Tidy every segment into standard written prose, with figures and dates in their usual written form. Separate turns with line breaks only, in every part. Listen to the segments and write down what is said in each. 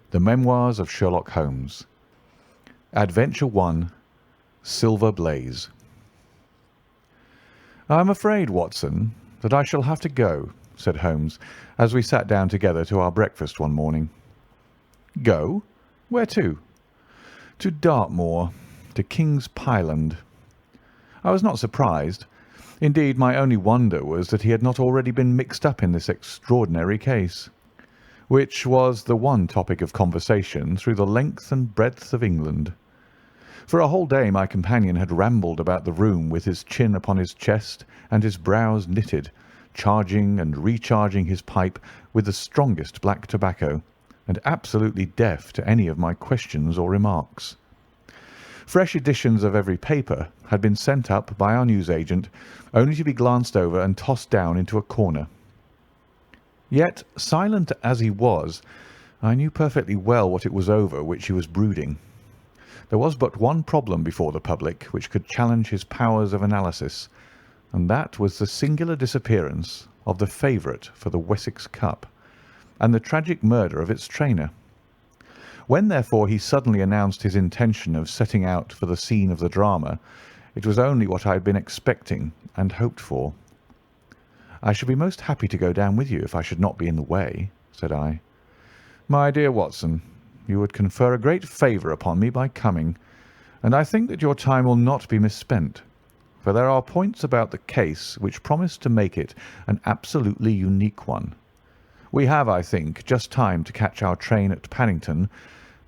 The Memoirs of Sherlock Holmes. Adventure 1. Silver Blaze. "I am afraid, Watson, that I shall have to go," said Holmes, as we sat down together to our breakfast one morning. "Go? Where to?" "To Dartmoor, to King's Pyland." I was not surprised. Indeed, my only wonder was that he had not already been mixed up in this extraordinary case, which was the one topic of conversation through the length and breadth of England. For a whole day my companion had rambled about the room with his chin upon his chest and his brows knitted, charging and recharging his pipe with the strongest black tobacco, and absolutely deaf to any of my questions or remarks. Fresh editions of every paper had been sent up by our newsagent, only to be glanced over and tossed down into a corner. Yet, silent as he was, I knew perfectly well what it was over which he was brooding. There was but one problem before the public which could challenge his powers of analysis, and that was the singular disappearance of the favourite for the Wessex Cup, and the tragic murder of its trainer. When, therefore, he suddenly announced his intention of setting out for the scene of the drama, it was only what I had been expecting and hoped for. "I should be most happy to go down with you if I should not be in the way," said I. "My dear Watson, you would confer a great favour upon me by coming, and I think that your time will not be misspent, for there are points about the case which promise to make it an absolutely unique one. We have, I think, just time to catch our train at Paddington,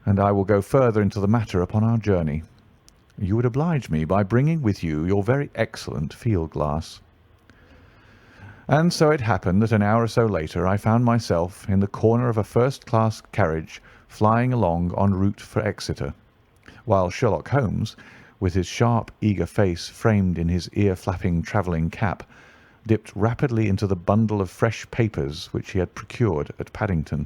and I will go further into the matter upon our journey. You would oblige me by bringing with you your very excellent field-glass." And so it happened that an hour or so later I found myself in the corner of a first-class carriage flying along en route for Exeter, while Sherlock Holmes, with his sharp, eager face framed in his ear-flapping travelling cap, dipped rapidly into the bundle of fresh papers which he had procured at Paddington.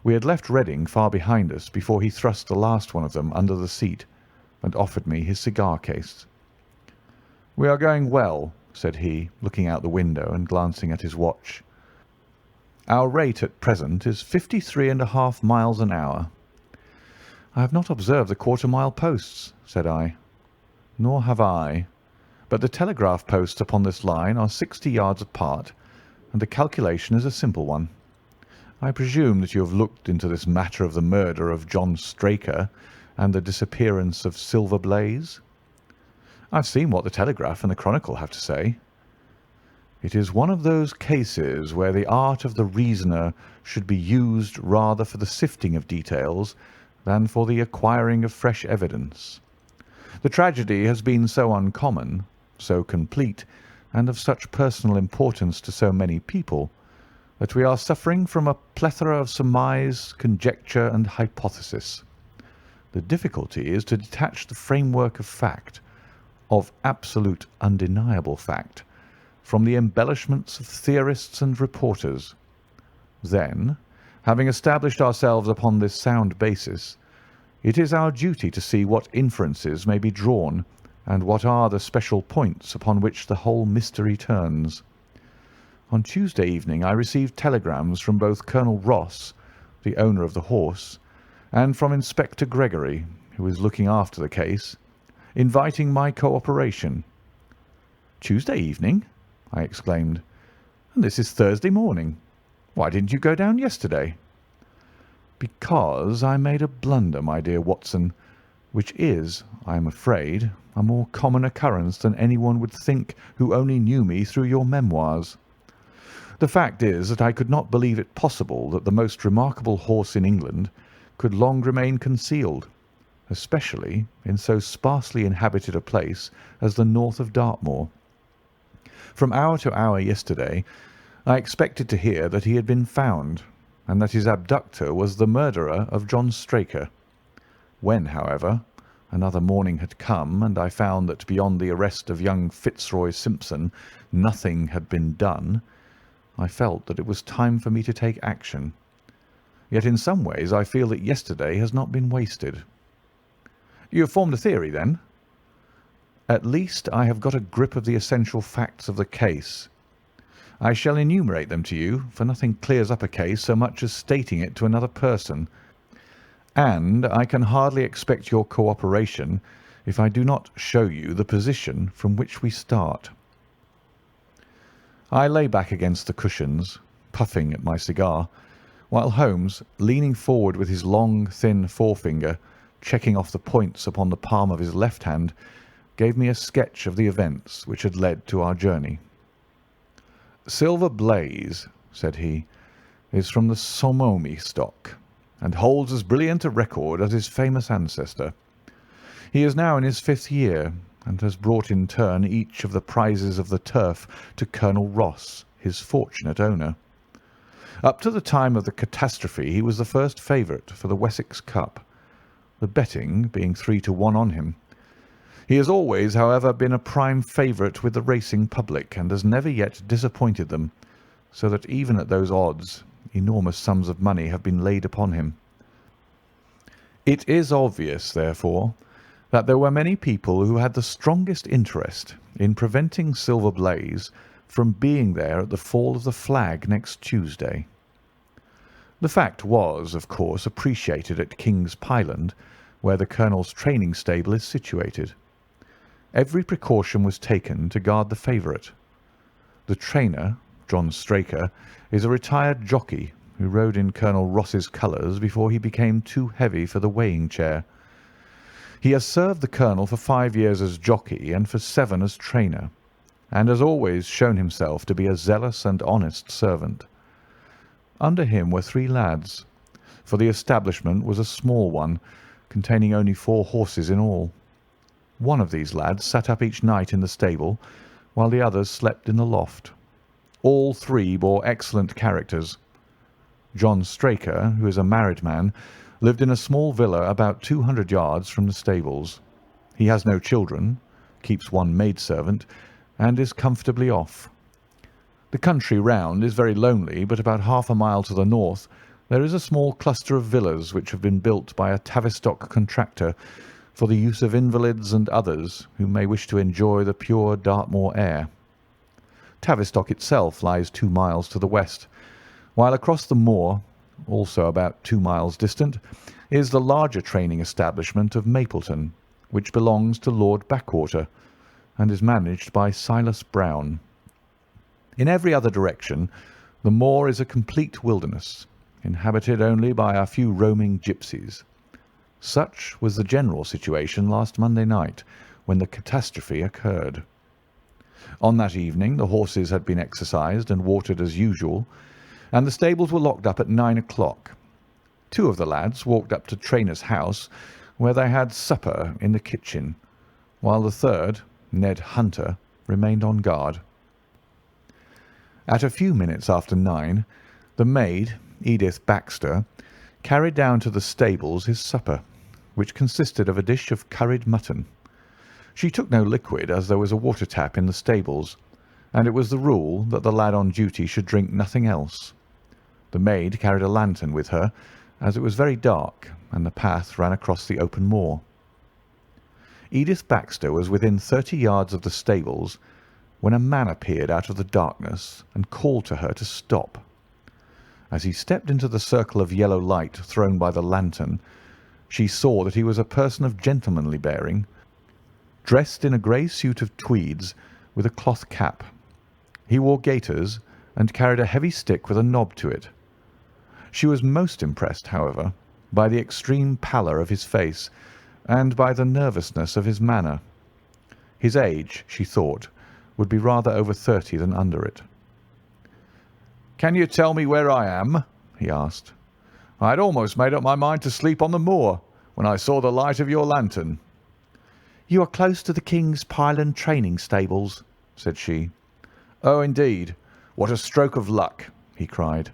We had left Reading far behind us before he thrust the last one of them under the seat and offered me his cigar case. "We are going well," said he, looking out the window and glancing at his watch. "Our rate at present is 53½ miles an hour." "I have not observed the quarter-mile posts," said I. "Nor have I, but the telegraph posts upon this line are 60 yards apart, and the calculation is a simple one. I presume that you have looked into this matter of the murder of John Straker and the disappearance of Silver Blaze?" "I've seen what the Telegraph and the Chronicle have to say." "It is one of those cases where the art of the reasoner should be used rather for the sifting of details than for the acquiring of fresh evidence. The tragedy has been so uncommon, so complete, and of such personal importance to so many people, that we are suffering from a plethora of surmise, conjecture, and hypothesis. The difficulty is to detach the framework of fact, of absolute undeniable fact, from the embellishments of theorists and reporters. Then, having established ourselves upon this sound basis, it is our duty to see what inferences may be drawn and what are the special points upon which the whole mystery turns. On Tuesday evening I received telegrams from both Colonel Ross, the owner of the horse, and from Inspector Gregory, who is looking after the case, inviting my cooperation." "Tuesday evening!" I exclaimed. "And this is Thursday morning. Why didn't you go down yesterday?" "Because I made a blunder, my dear Watson, which is, I am afraid, a more common occurrence than anyone would think who only knew me through your memoirs. The fact is that I could not believe it possible that the most remarkable horse in England could long remain concealed, especially in so sparsely inhabited a place as the north of Dartmoor. From hour to hour yesterday I expected to hear that he had been found, and that his abductor was the murderer of John Straker. When, however, another morning had come, and I found that beyond the arrest of young Fitzroy Simpson nothing had been done, I felt that it was time for me to take action. Yet in some ways I feel that yesterday has not been wasted." "You have formed a theory, then?" "At least I have got a grip of the essential facts of the case. I shall enumerate them to you, for nothing clears up a case so much as stating it to another person, and I can hardly expect your cooperation if I do not show you the position from which we start." I lay back against the cushions, puffing at my cigar, while Holmes, leaning forward with his long, thin forefinger, checking off the points upon the palm of his left hand, gave me a sketch of the events which had led to our journey. "Silver Blaze," said he, "is from the Somomi stock, and holds as brilliant a record as his famous ancestor. He is now in his 5th year, and has brought in turn each of the prizes of the turf to Colonel Ross, his fortunate owner. Up to the time of the catastrophe he was the first favourite for the Wessex Cup, the betting being 3-1 on him. He has always, however, been a prime favourite with the racing public, and has never yet disappointed them, so that even at those odds enormous sums of money have been laid upon him. It is obvious, therefore, that there were many people who had the strongest interest in preventing Silver Blaze from being there at the fall of the flag next Tuesday. The fact was, of course, appreciated at King's Pyland, where the Colonel's training stable is situated. Every precaution was taken to guard the favourite. The trainer, John Straker, is a retired jockey who rode in Colonel Ross's colours before he became too heavy for the weighing chair. He has served the Colonel for 5 years as jockey and for 7 as trainer, and has always shown himself to be a zealous and honest servant. Under him were 3 lads, for the establishment was a small one, containing only 4 horses in all. One of these lads sat up each night in the stable, while the others slept in the loft. All 3 bore excellent characters. John Straker, who is a married man, lived in a small villa about 200 yards from the stables. He has no children, keeps 1 maidservant, and is comfortably off. The country round is very lonely, but about half a mile to the north there is a small cluster of villas which have been built by a Tavistock contractor for the use of invalids and others who may wish to enjoy the pure Dartmoor air. Tavistock itself lies 2 miles to the west, while across the moor, also about 2 miles distant, is the larger training establishment of Mapleton, which belongs to Lord Backwater, and is managed by Silas Brown. In every other direction the moor is a complete wilderness, inhabited only by a few roaming gipsies. Such was the general situation last Monday night, when the catastrophe occurred. On that evening the horses had been exercised and watered as usual, and the stables were locked up at 9 o'clock. 2 of the lads walked up to Trainer's house, where they had supper in the kitchen, while the third, Ned Hunter, remained on guard. At a few minutes after 9, the maid, Edith Baxter, carried down to the stables his supper, which consisted of a dish of curried mutton. She took no liquid, as there was a water tap in the stables, and it was the rule that the lad on duty should drink nothing else. The maid carried a lantern with her, as it was very dark and the path ran across the open moor. Edith Baxter was within 30 yards of the stables when a man appeared out of the darkness and called to her to stop. As he stepped into the circle of yellow light thrown by the lantern, she saw that he was a person of gentlemanly bearing, dressed in a grey suit of tweeds with a cloth cap. He wore gaiters and carried a heavy stick with a knob to it. She was most impressed, however, by the extreme pallor of his face and by the nervousness of his manner. His age, she thought, would be rather over 30 than under it. "Can you tell me where I am?" he asked. "I had almost made up my mind to sleep on the moor when I saw the light of your lantern." "You are close to the King's Pyland training stables," said she. "Oh, indeed. What a stroke of luck!" he cried.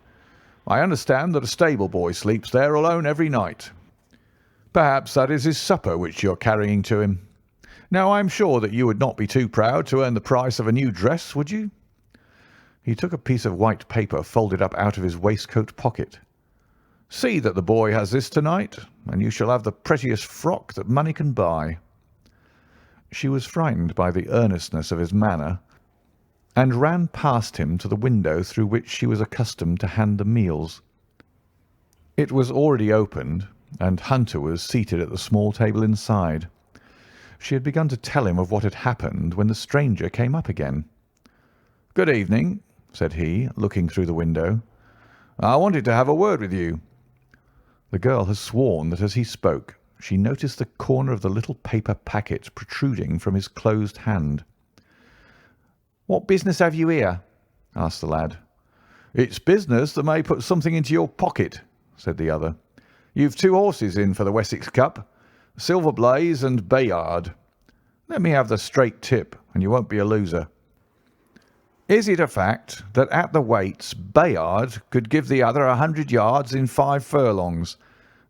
"I understand that a stable boy sleeps there alone every night. Perhaps that is his supper which you are carrying to him. Now I am sure that you would not be too proud to earn the price of a new dress, would you?" He took a piece of white paper folded up out of his waistcoat pocket. "See that the boy has this tonight, and you shall have the prettiest frock that money can buy." She was frightened by the earnestness of his manner, and ran past him to the window through which she was accustomed to hand the meals. It was already opened, and Hunter was seated at the small table inside. She had begun to tell him of what had happened when the stranger came up again. "Good evening," said he, looking through the window. "I wanted to have a word with you." The girl has sworn that as he spoke she noticed the corner of the little paper packet protruding from his closed hand. "What business have you here?" asked the lad. "It's business that may put something into your pocket," said the other. "You've 2 horses in for the Wessex Cup, Silver Blaze and Bayard. Let me have the straight tip, and you won't be a loser. Is it a fact that at the weights Bayard could give the other 100 yards in 5 furlongs,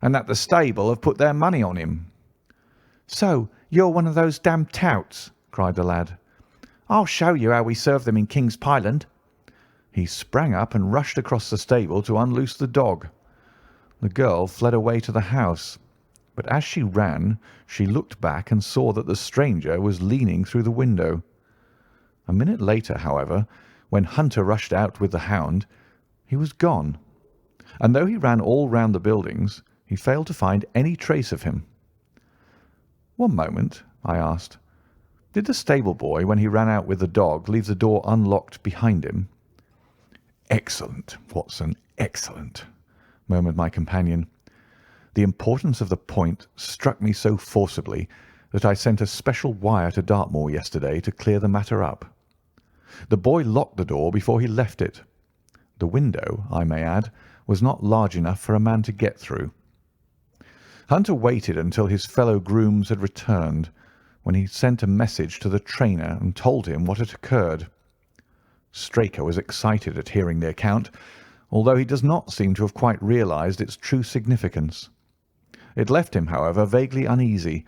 and that the stable have put their money on him?" "So you're one of those damned touts," cried the lad. "I'll show you how we serve them in King's Pyland." He sprang up and rushed across the stable to unloose the dog. The girl fled away to the house, but as she ran she looked back and saw that the stranger was leaning through the window. A minute later, however, when Hunter rushed out with the hound, he was gone, and though he ran all round the buildings, he failed to find any trace of him. "One moment," I asked. "Did the stable boy, when he ran out with the dog, leave the door unlocked behind him?" "Excellent, Watson, excellent," murmured my companion. The importance of the point struck me so forcibly that I sent a special wire to Dartmoor yesterday to clear the matter up. The boy locked the door before he left it. The window, I may add, was not large enough for a man to get through. Hunter waited until his fellow grooms had returned, when he sent a message to the trainer and told him what had occurred. Straker was excited at hearing the account, although he does not seem to have quite realized its true significance. It left him, however, vaguely uneasy,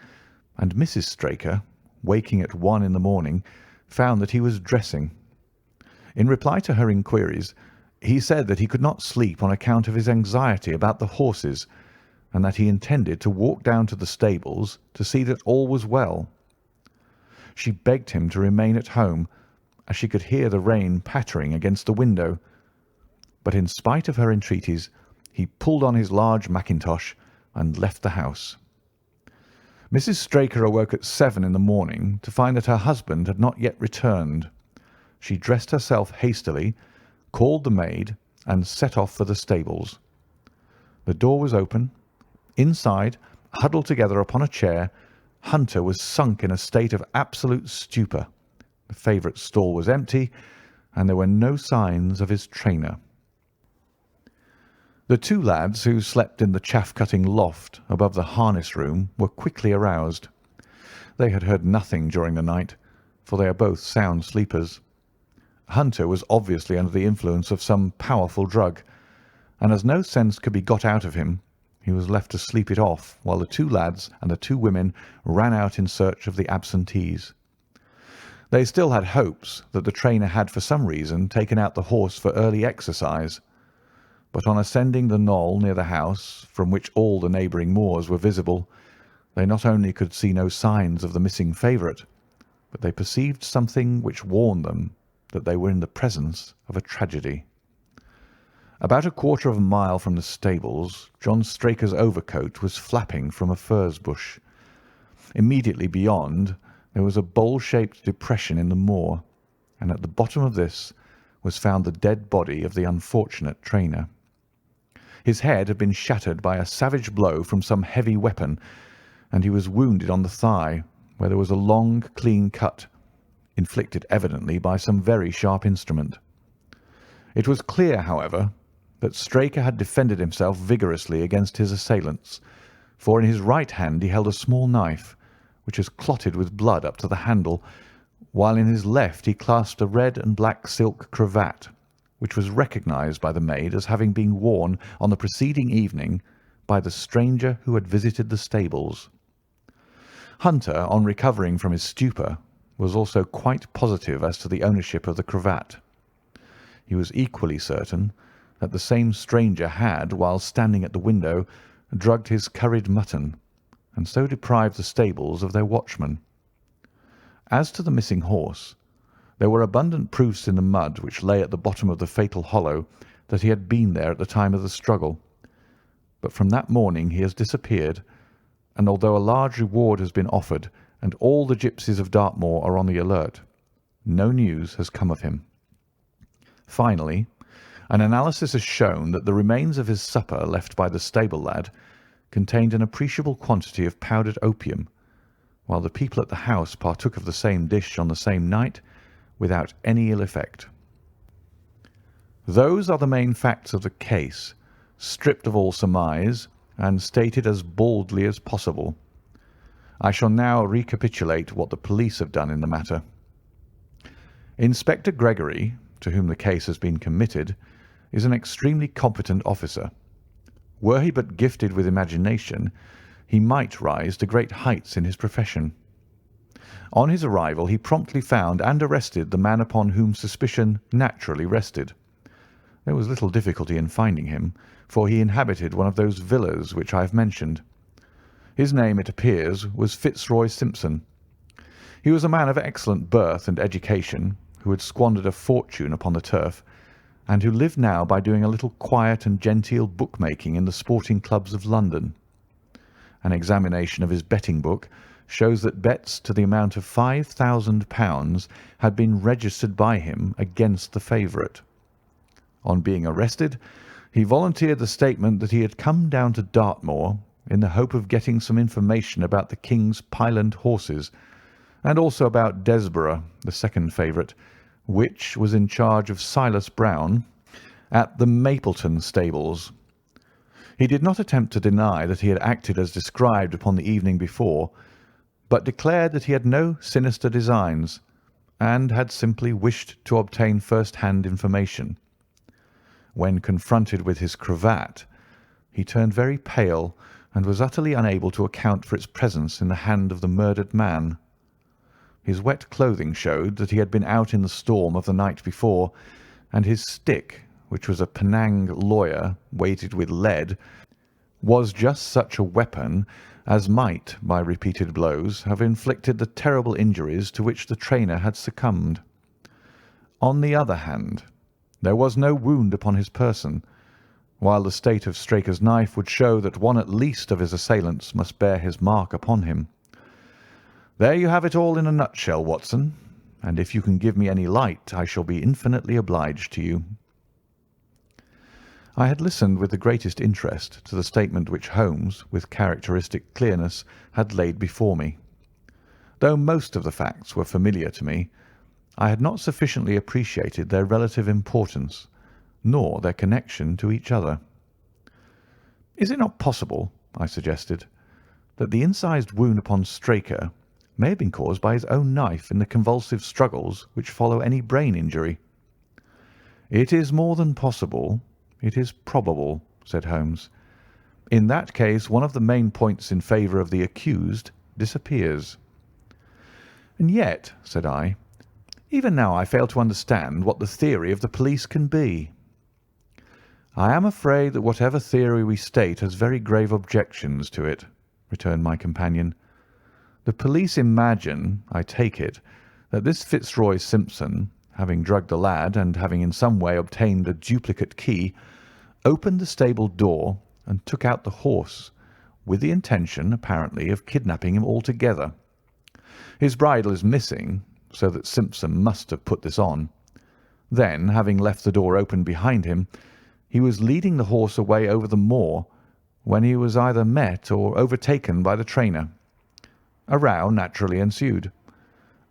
and Mrs. Straker, waking at 1 in the morning, found that he was dressing. In reply to her inquiries, he said that he could not sleep on account of his anxiety about the horses, and that he intended to walk down to the stables to see that all was well. She begged him to remain at home, as she could hear the rain pattering against the window, but in spite of her entreaties he pulled on his large mackintosh and left the house. Mrs. Straker awoke at 7 in the morning to find that her husband had not yet returned. She dressed herself hastily, called the maid, and set off for the stables. The door was open. Inside, huddled together upon a chair, Hunter was sunk in a state of absolute stupor. The favourite stall was empty, and there were no signs of his trainer. The 2 lads who slept in the chaff-cutting loft above the harness room were quickly aroused. They had heard nothing during the night, for they are both sound sleepers. Hunter was obviously under the influence of some powerful drug, and as no sense could be got out of him, he was left to sleep it off while the 2 lads and the 2 women ran out in search of the absentees. They still had hopes that the trainer had for some reason taken out the horse for early exercise, but on ascending the knoll near the house, from which all the neighbouring moors were visible, they not only could see no signs of the missing favourite, but they perceived something which warned them that they were in the presence of a tragedy. About a quarter of a mile from the stables, John Straker's overcoat was flapping from a furze bush. Immediately beyond there was a bowl-shaped depression in the moor, and at the bottom of this was found the dead body of the unfortunate trainer. His head had been shattered by a savage blow from some heavy weapon, and he was wounded on the thigh, where there was a long, clean cut, inflicted evidently by some very sharp instrument. It was clear, however, that Straker had defended himself vigorously against his assailants, for in his right hand he held a small knife, which was clotted with blood up to the handle, while in his left he clasped a red and black silk cravat, which was recognized by the maid as having been worn on the preceding evening by the stranger who had visited the stables. Hunter, on recovering from his stupor, was also quite positive as to the ownership of the cravat. He was equally certain that the same stranger had, while standing at the window, drugged his curried mutton, and so deprived the stables of their watchman. As to the missing horse, There were abundant proofs in the mud which lay at the bottom of the fatal hollow that he had been there at the time of the struggle. But from that morning he has disappeared, and although a large reward has been offered and all the gipsies of Dartmoor are on the alert, no news has come of him. Finally, an analysis has shown that the remains of his supper left by the stable lad contained an appreciable quantity of powdered opium, while the people at the house partook of the same dish on the same night without any ill effect. Those are the main facts of the case, stripped of all surmise and stated as baldly as possible. I shall now recapitulate what the police have done in the matter. Inspector Gregory, to whom the case has been committed, is an extremely competent officer. Were he but gifted with imagination, he might rise to great heights in his profession. On his arrival he promptly found and arrested the man upon whom suspicion naturally rested. There was little difficulty in finding him, for he inhabited one of those villas which I have mentioned. His name, it appears, was Fitzroy Simpson. He was a man of excellent birth and education, who had squandered a fortune upon the turf, and who lived now by doing a little quiet and genteel bookmaking in the sporting clubs of London. An examination of his betting book shows that bets to the amount of £5,000 had been registered by him against the favourite. On being arrested, he volunteered the statement that he had come down to Dartmoor in the hope of getting some information about the King's Pyland horses, and also about Desborough, the second favourite, which was in charge of Silas Brown at the Mapleton stables. He did not attempt to deny that he had acted as described upon the evening before, but declared that he had no sinister designs, and had simply wished to obtain first-hand information. When confronted with his cravat, he turned very pale and was utterly unable to account for its presence in the hand of the murdered man. His wet clothing showed that he had been out in the storm of the night before, and his stick, which was a Penang lawyer weighted with lead, was just such a weapon as might, by repeated blows, have inflicted the terrible injuries to which the trainer had succumbed. On the other hand, there was no wound upon his person, while the state of Straker's knife would show that one at least of his assailants must bear his mark upon him. There you have it all in a nutshell, Watson, and if you can give me any light, I shall be infinitely obliged to you. I had listened with the greatest interest to the statement which Holmes, with characteristic clearness, had laid before me. Though most of the facts were familiar to me, I had not sufficiently appreciated their relative importance, nor their connection to each other. "Is it not possible," I suggested, "that the incised wound upon Straker may have been caused by his own knife in the convulsive struggles which follow any brain injury?" "It is more than possible. It is probable," said Holmes. "In that case one of the main points in favour of the accused disappears." "And yet," said I, "even now I fail to understand what the theory of the police can be." "I am afraid that whatever theory we state has very grave objections to it," returned my companion. "The police imagine, I take it, that this Fitzroy Simpson, having drugged the lad and having in some way obtained a duplicate key, opened the stable door and took out the horse, with the intention, apparently, of kidnapping him altogether. His bridle is missing, so that Simpson must have put this on. Then, having left the door open behind him, he was leading the horse away over the moor when he was either met or overtaken by the trainer. A row naturally ensued.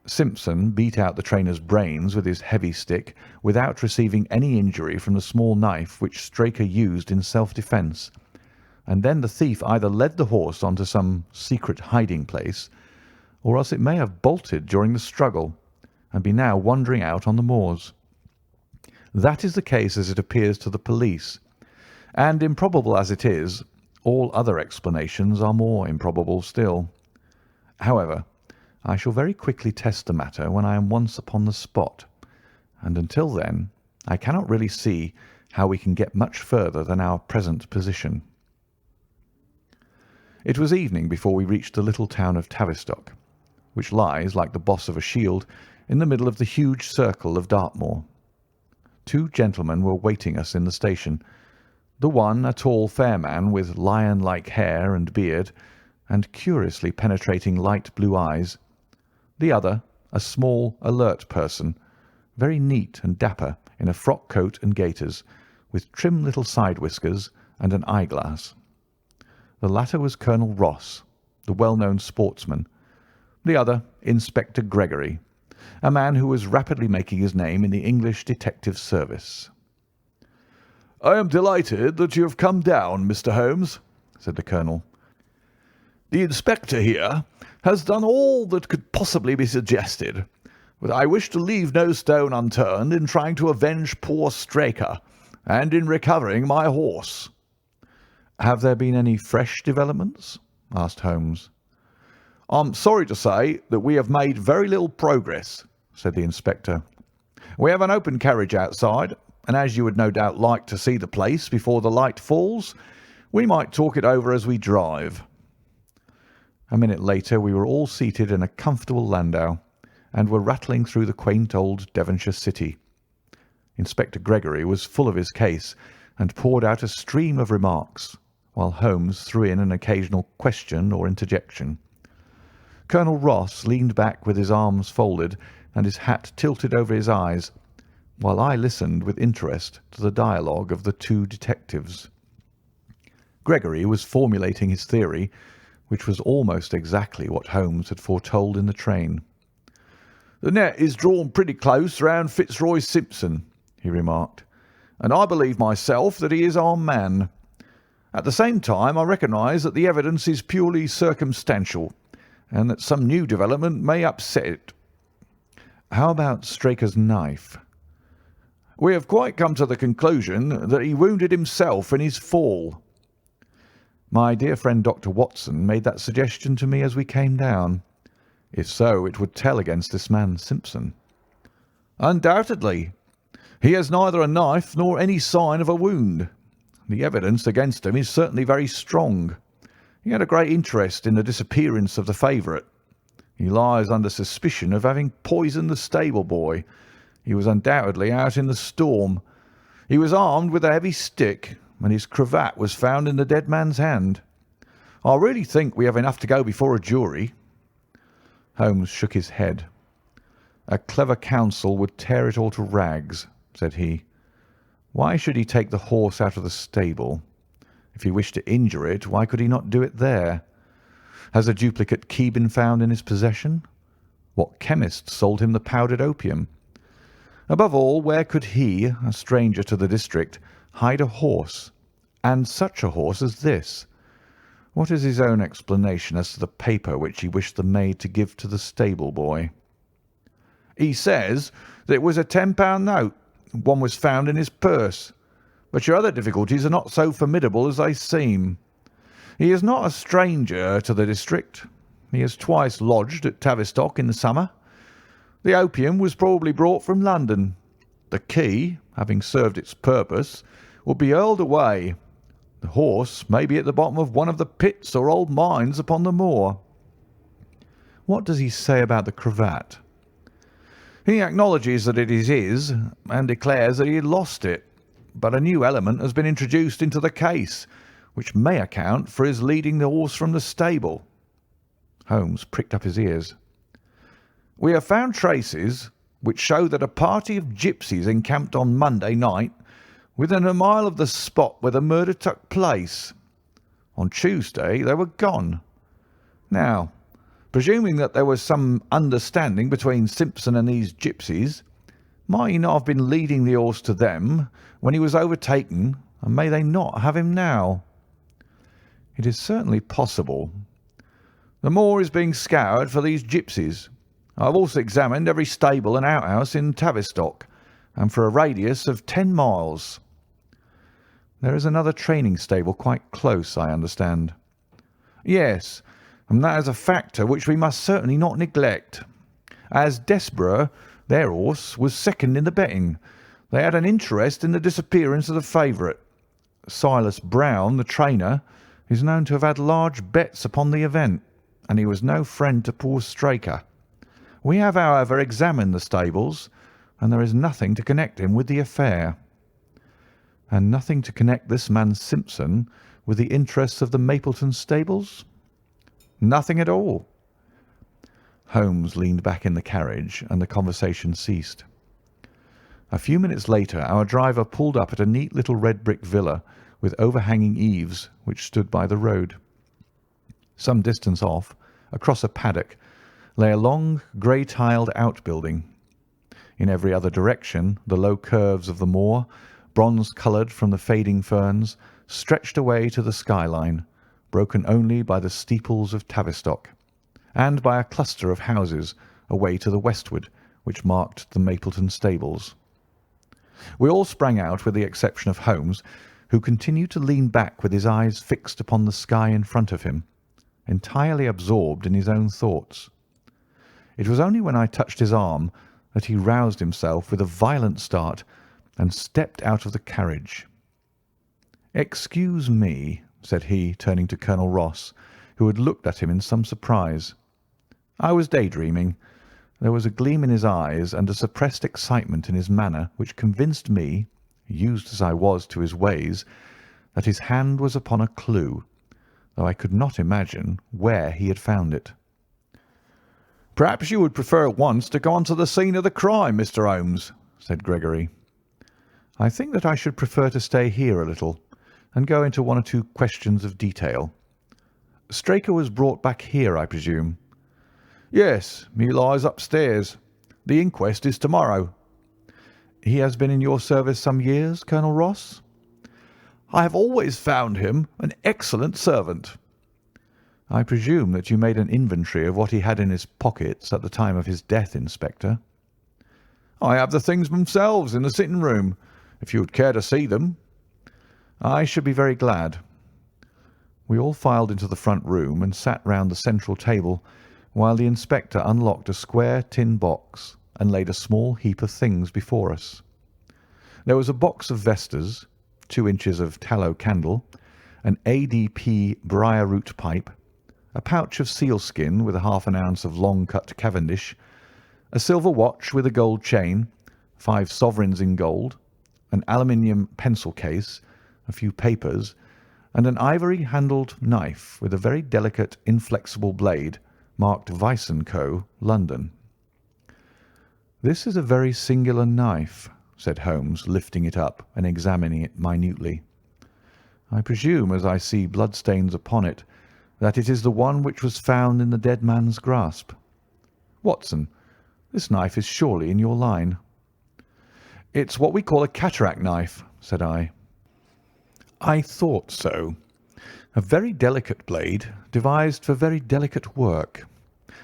Simpson beat out the trainer's brains with his heavy stick without receiving any injury from the small knife which Straker used in self-defence, and then the thief either led the horse on to some secret hiding-place, or else it may have bolted during the struggle, and be now wandering out on the moors. That is the case as it appears to the police, and improbable as it is, all other explanations are more improbable still. However, I shall very quickly test the matter when I am once upon the spot, and until then I cannot really see how we can get much further than our present position. It was evening before we reached the little town of Tavistock, which lies, like the boss of a shield, in the middle of the huge circle of Dartmoor. Two gentlemen were waiting us in the station. The one a tall, fair man with lion-like hair and beard, and curiously penetrating light blue eyes. The other a small, alert person, very neat and dapper in a frock coat and gaiters, with trim little side whiskers and an eyeglass. The latter was Colonel Ross, the well-known sportsman. The other, Inspector Gregory, a man who was rapidly making his name in the English detective service. "I am delighted that you have come down, Mr. Holmes," said the colonel. "The inspector here has done all that could possibly be suggested, but I wish to leave no stone unturned in trying to avenge poor Straker and in recovering my horse." "Have there been any fresh developments?" asked Holmes. "I'm sorry to say that we have made very little progress," said the inspector. "We have an open carriage outside, and as you would no doubt like to see the place before the light falls, we might talk it over as we drive." A minute later we were all seated in a comfortable landau, and were rattling through the quaint old Devonshire city. Inspector Gregory was full of his case, and poured out a stream of remarks, while Holmes threw in an occasional question or interjection. Colonel Ross leaned back with his arms folded and his hat tilted over his eyes, while I listened with interest to the dialogue of the two detectives. Gregory was formulating his theory, which was almost exactly what Holmes had foretold in the train. "The net is drawn pretty close round Fitzroy Simpson," he remarked, "and I believe myself that he is our man. At the same time, I recognise that the evidence is purely circumstantial, and that some new development may upset it." "How about Straker's knife?" "We have quite come to the conclusion that he wounded himself in his fall." "My dear friend Dr. Watson made that suggestion to me as we came down. If so, it would tell against this man Simpson." "Undoubtedly. He has neither a knife nor any sign of a wound. The evidence against him is certainly very strong. He had a great interest in the disappearance of the favourite. He lies under suspicion of having poisoned the stable boy. He was undoubtedly out in the storm. He was armed with a heavy stick, and his cravat was found in the dead man's hand. I really think we have enough to go before a jury." Holmes shook his head. "A clever counsel would tear it all to rags," said he. "Why should he take the horse out of the stable? If he wished to injure it, why could he not do it there? Has a duplicate key been found in his possession? What chemist sold him the powdered opium? Above all, where could he, a stranger to the district, hide a horse, and such a horse as this? What is his own explanation as to the paper which he wished the maid to give to the stable boy?" "He says that it was a £10 note. One was found in his purse. But your other difficulties are not so formidable as they seem. He is not a stranger to the district. He has twice lodged at Tavistock in the summer. The opium was probably brought from London. The key, having served its purpose, will be hurled away. The horse may be at the bottom of one of the pits or old mines upon the moor." "What does he say about the cravat?" "He acknowledges that it is his, and declares that he had lost it. But a new element has been introduced into the case, which may account for his leading the horse from the stable." Holmes pricked up his ears. "We have found traces which show that a party of gipsies encamped on Monday night within a mile of the spot where the murder took place. On Tuesday they were gone. Now, presuming that there was some understanding between Simpson and these gipsies, might he not have been leading the horse to them when he was overtaken, and may they not have him now?" "It is certainly possible." "The moor is being scoured for these gipsies. I have also examined every stable and outhouse in Tavistock, and for a radius of 10 miles. "There is another training stable quite close, I understand." "Yes, and that is a factor which we must certainly not neglect. As Desborough, their horse, was second in the betting, they had an interest in the disappearance of the favourite. Silas Brown, the trainer, is known to have had large bets upon the event, and he was no friend to poor Straker. We have, however, examined the stables, and there is nothing to connect him with the affair." "And nothing to connect this man Simpson with the interests of the Mapleton stables?" "Nothing at all." Holmes leaned back in the carriage, and the conversation ceased. A few minutes later our driver pulled up at a neat little red brick villa with overhanging eaves which stood by the road. Some distance off, across a paddock, lay a long grey-tiled outbuilding. In every other direction the low curves of the moor, bronze-coloured from the fading ferns, stretched away to the skyline, broken only by the steeples of Tavistock, and by a cluster of houses away to the westward which marked the Mapleton stables. We all sprang out with the exception of Holmes, who continued to lean back with his eyes fixed upon the sky in front of him, entirely absorbed in his own thoughts. It was only when I touched his arm that he roused himself with a violent start and stepped out of the carriage. "Excuse me," said he, turning to Colonel Ross, who had looked at him in some surprise. "I was daydreaming." There was a gleam in his eyes and a suppressed excitement in his manner which convinced me, used as I was to his ways, that his hand was upon a clue, though I could not imagine where he had found it. "Perhaps you would prefer at once to go on to the scene of the crime, Mr. Holmes," said Gregory. "I think that I should prefer to stay here a little and go into one or two questions of detail. Straker was brought back here, I presume?" "Yes, he lies upstairs. The inquest is tomorrow." "He has been in your service some years, Colonel Ross?" "I have always found him an excellent servant." "I presume that you made an inventory of what he had in his pockets at the time of his death, Inspector?" "I have the things themselves in the sitting room, if you would care to see them." "I should be very glad." We all filed into the front room and sat round the central table, while the inspector unlocked a square tin box and laid a small heap of things before us. There was a box of vestas, 2 inches of tallow candle, an ADP briar root pipe, a pouch of sealskin with half an ounce of long-cut Cavendish, a silver watch with a gold chain, 5 sovereigns in gold, an aluminium pencil case, a few papers, and an ivory-handled knife with a very delicate, inflexible blade marked Weiss & Co., London. "This is a very singular knife," said Holmes, lifting it up and examining it minutely. "I presume, as I see bloodstains upon it, that it is the one which was found in the dead man's grasp. Watson, this knife is surely in your line." "It's what we call a cataract knife," said I. "I thought so. A very delicate blade, devised for very delicate work.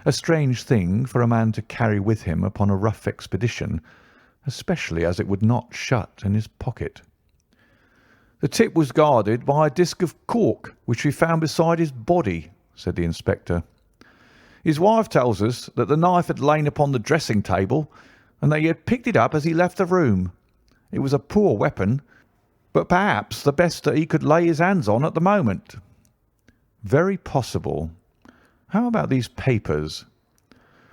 A strange thing for a man to carry with him upon a rough expedition, especially as it would not shut in his pocket." "The tip was guarded by a disc of cork which we found beside his body," said the inspector. "His wife tells us that the knife had lain upon the dressing table and that he had picked it up as he left the room. It was a poor weapon, but perhaps the best that he could lay his hands on at the moment." "Very possible. How about these papers?"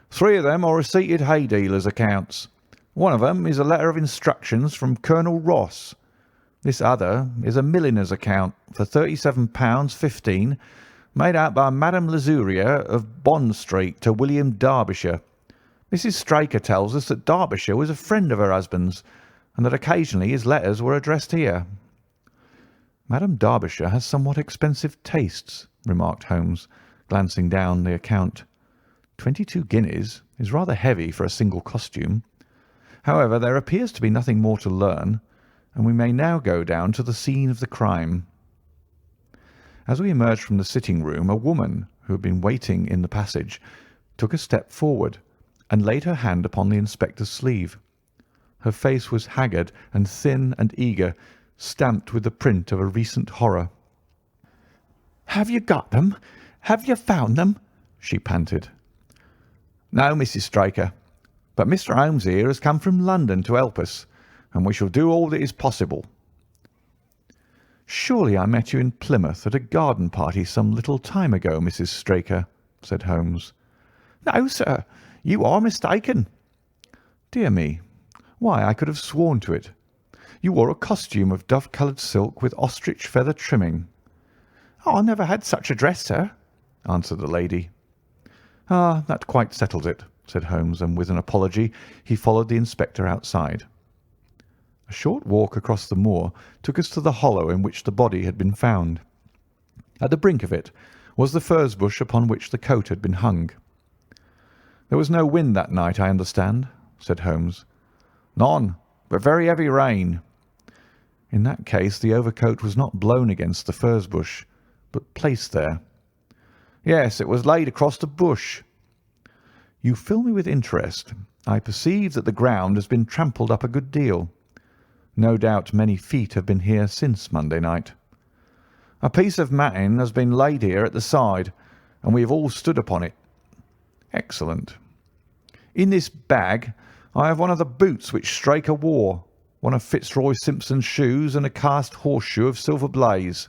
"3 of them are receipted hay dealers' accounts. One of them is a letter of instructions from Colonel Ross. This other is a milliner's account for £37.15, made out by Madame Lesuria of Bond Street to William Derbyshire. Mrs. Straker tells us that Derbyshire was a friend of her husband's, and that occasionally his letters were addressed here." "Madame Derbyshire has somewhat expensive tastes," remarked Holmes, glancing down the account. 22 guineas is rather heavy for a single costume. However, there appears to be nothing more to learn, and we may now go down to the scene of the crime. As we emerged from the sitting-room, a woman, who had been waiting in the passage, took a step forward and laid her hand upon the inspector's sleeve. Her face was haggard and thin and eager, stamped with the print of a recent horror. "Have you got them? Have you found them?" she panted. "No, Mrs. Straker, but Mr. Holmes here has come from London to help us, and we shall do all that is possible." "Surely I met you in Plymouth at a garden party some little time ago, Mrs. Straker," said Holmes. "No, sir. You are mistaken." "Dear me! Why, I could have sworn to it. You wore a costume of dove-coloured silk with ostrich feather trimming." "I never had such a dress, sir," answered the lady. "Ah, that quite settles it," said Holmes, and with an apology he followed the inspector outside. A short walk across the moor took us to the hollow in which the body had been found. At the brink of it was the furze bush upon which the coat had been hung. "There was no wind that night, I understand," said Holmes. "None, but very heavy rain." "In that case the overcoat was not blown against the furze bush, but placed there." "Yes, it was laid across the bush." "You fill me with interest. I perceive that the ground has been trampled up a good deal. No doubt many feet have been here since Monday night." "A piece of matting has been laid here at the side, and we have all stood upon it." "Excellent." "In this bag I have one of the boots which Straker wore, one of Fitzroy Simpson's shoes, and a cast horseshoe of silver blaze."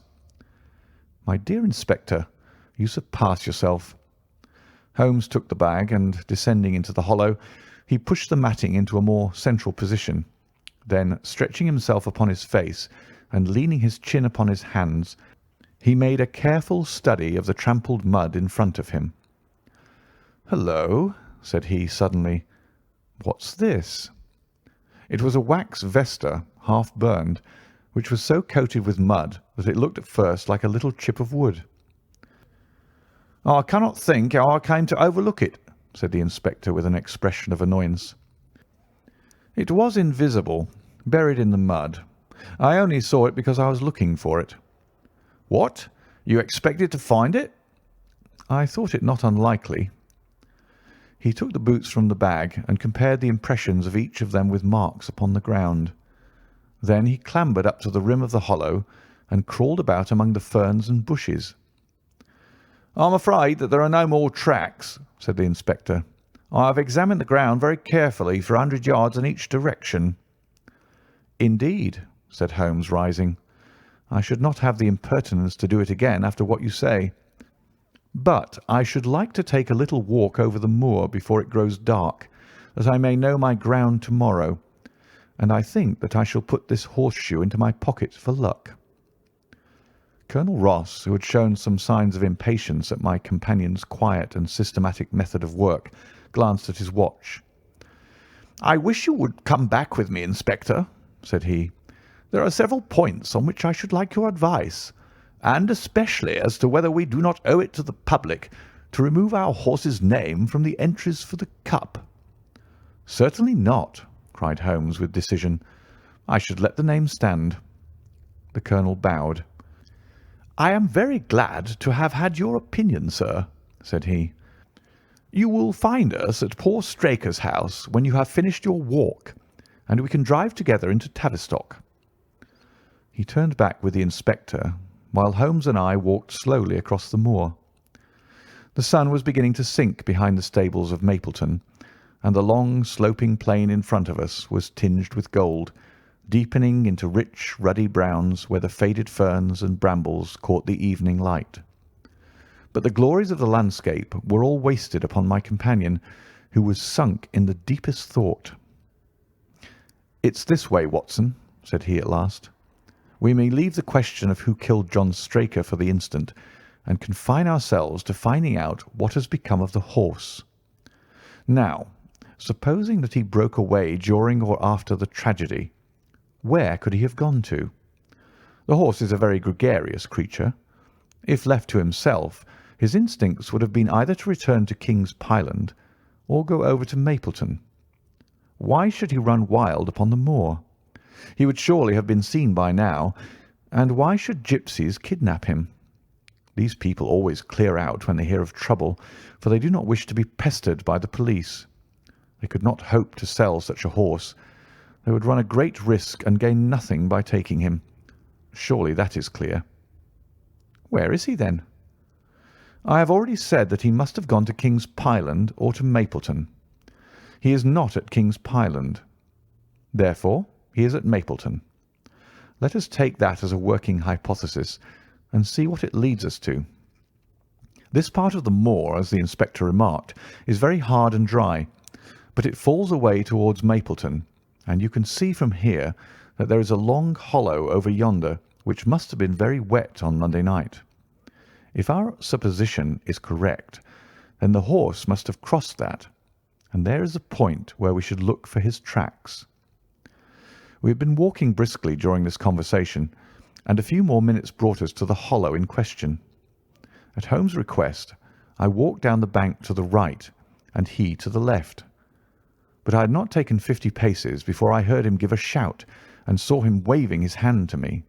"My dear Inspector, you surpass yourself." Holmes took the bag, and, descending into the hollow, he pushed the matting into a more central position. Then, stretching himself upon his face and leaning his chin upon his hands, he made a careful study of the trampled mud in front of him. "Hullo!" said he suddenly. "What's this?" It was a wax vesta, half burned, which was so coated with mud that it looked at first like a little chip of wood. "I cannot think how I came to overlook it," said the inspector with an expression of annoyance. "It was invisible, buried in the mud. I only saw it because I was looking for it." "What? You expected to find it?" "I thought it not unlikely." He took the boots from the bag and compared the impressions of each of them with marks upon the ground. Then he clambered up to the rim of the hollow and crawled about among the ferns and bushes. "I am afraid that there are no more tracks," said the inspector. "I have examined the ground very carefully for 100 yards in each direction." "Indeed," said Holmes, rising. "I should not have the impertinence to do it again after what you say. But I should like to take a little walk over the moor before it grows dark, that I may know my ground to-morrow, and I think that I shall put this horseshoe into my pocket for luck." Colonel Ross, who had shown some signs of impatience at my companion's quiet and systematic method of work, glanced at his watch. "I wish you would come back with me, Inspector," said he. "There are several points on which I should like your advice, and especially as to whether we do not owe it to the public to remove our horse's name from the entries for the cup." "Certainly not," cried Holmes with decision. "I should let the name stand." The colonel bowed. "I am very glad to have had your opinion, sir," said he. "You will find us at poor Straker's house when you have finished your walk, and we can drive together into Tavistock." He turned back with the inspector, while Holmes and I walked slowly across the moor. The sun was beginning to sink behind the stables of Mapleton, and the long, sloping plain in front of us was tinged with gold, deepening into rich, ruddy browns where the faded ferns and brambles caught the evening light. But the glories of the landscape were all wasted upon my companion, who was sunk in the deepest thought. "It's this way, Watson," said he at last. "We may leave the question of who killed John Straker for the instant, and confine ourselves to finding out what has become of the horse. Now, supposing that he broke away during or after the tragedy, where could he have gone to? The horse is a very gregarious creature. If left to himself, his instincts would have been either to return to King's Pyland or go over to Mapleton. Why should he run wild upon the moor? He would surely have been seen by now, and why should gipsies kidnap him? These people always clear out when they hear of trouble, for they do not wish to be pestered by the police. They could not hope to sell such a horse. They would run a great risk and gain nothing by taking him. Surely that is clear." "Where is he, then?" "I have already said that he must have gone to King's Pyland or to Mapleton. He is not at King's Pyland. Therefore, he is at Mapleton. Let us take that as a working hypothesis and see what it leads us to. This part of the moor, as the inspector remarked, is very hard and dry, but it falls away towards Mapleton, and you can see from here that there is a long hollow over yonder which must have been very wet on Monday night. If our supposition is correct, then the horse must have crossed that, and there is a point where we should look for his tracks. We had been walking briskly during this conversation, and a few more minutes brought us to the hollow in question. At Holmes' request, I walked down the bank to the right, and he to the left. But I had not taken 50 paces before I heard him give a shout and saw him waving his hand to me.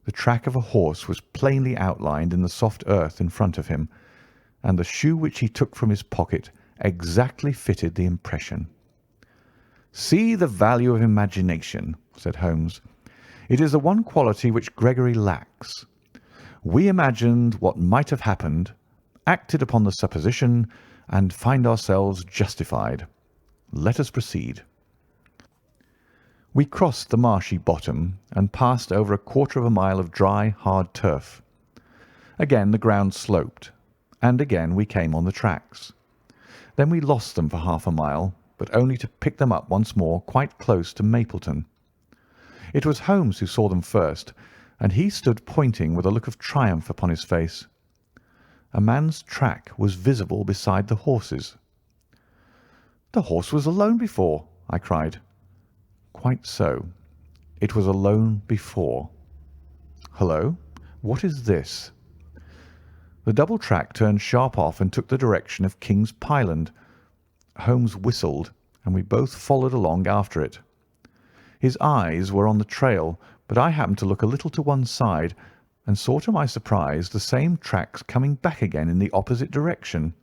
The track of a horse was plainly outlined in the soft earth in front of him, and the shoe which he took from his pocket exactly fitted the impression. "See the value of imagination," said Holmes. "It is the one quality which Gregory lacks. We imagined what might have happened, acted upon the supposition, and find ourselves justified. Let us proceed." We crossed the marshy bottom and passed over a quarter of a mile of dry, hard turf. Again the ground sloped, and again we came on the tracks. Then we lost them for half a mile, but only to pick them up once more quite close to Mapleton. It was Holmes who saw them first, and he stood pointing with a look of triumph upon his face. A man's track was visible beside the horse's. "The horse was alone before," I cried. "Quite so. It was alone before. Hullo, what is this?" The double track turned sharp off and took the direction of King's Pyland. Holmes whistled, and we both followed along after it. His eyes were on the trail, but I happened to look a little to one side and saw to my surprise the same tracks coming back again in the opposite direction.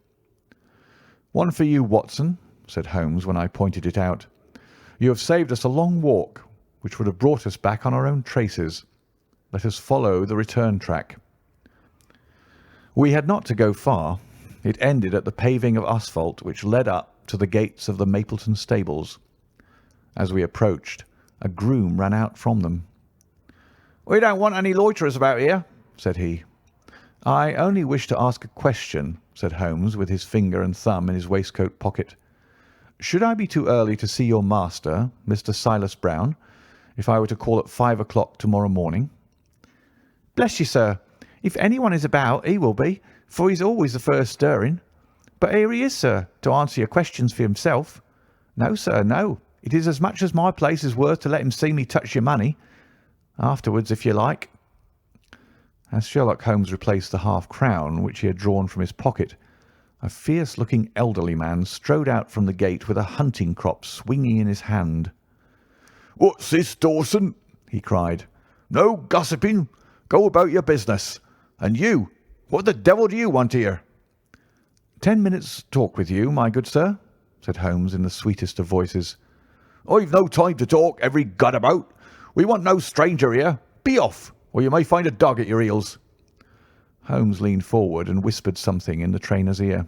"One for you, Watson," said Holmes when I pointed it out. "You have saved us a long walk, which would have brought us back on our own traces. Let us follow the return track." We had not to go far. It ended at the paving of asphalt which led up to the gates of the Mapleton stables. As we approached, a groom ran out from them. "We don't want any loiterers about here," said he. "I only wish to ask a question," said Holmes, with his finger and thumb in his waistcoat pocket. "Should I be too early to see your master, Mr. Silas Brown, if I were to call at 5 o'clock tomorrow morning?" "Bless you, sir, if anyone is about, he will be, for he's always the first stirring. But here he is, sir, to answer your questions for himself. No, sir, no. It is as much as my place is worth to let him see me touch your money. Afterwards, if you like." As Sherlock Holmes replaced the half-crown which he had drawn from his pocket, a fierce-looking elderly man strode out from the gate with a hunting crop swinging in his hand. "What's this, Dawson?" he cried. "No gossiping. Go about your business. And you, what the devil do you want here?" "10 minutes' talk with you, my good sir," said Holmes in the sweetest of voices. "I've no time to talk, every gadabout. We want no stranger here. Be off, or you may find a dog at your heels." Holmes leaned forward and whispered something in the trainer's ear.